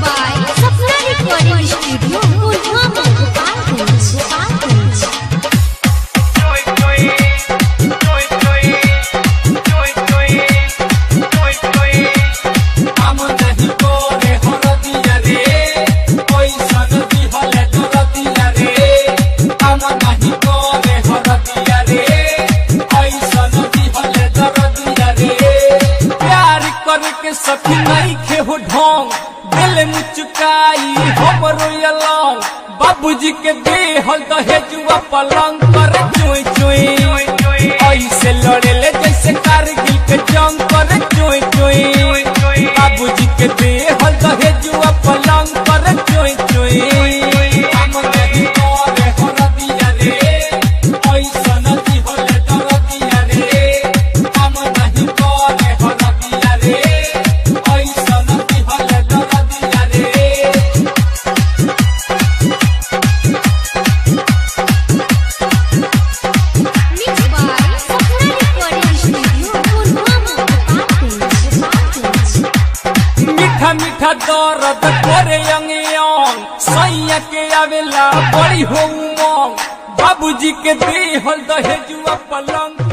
by Sapna Recording Studio, Pulwama, Gopalganj. सखी नहीं खे हो ढोंग दिल मुचुकाई हमरो यलंग बाबूजी के देहल दहेजुआ पलंग पर चुई चुई ऐसे लड़ेले जैसे कारगिल के जंग पर चुई चुई बाबूजी के देहल दहेजुआ पलंग पर चुई चुई मीठा दर्द करे यंग सैया के आवेला बड़ी हो उमंग बाबूजी के देहल दहेजुआ पलंग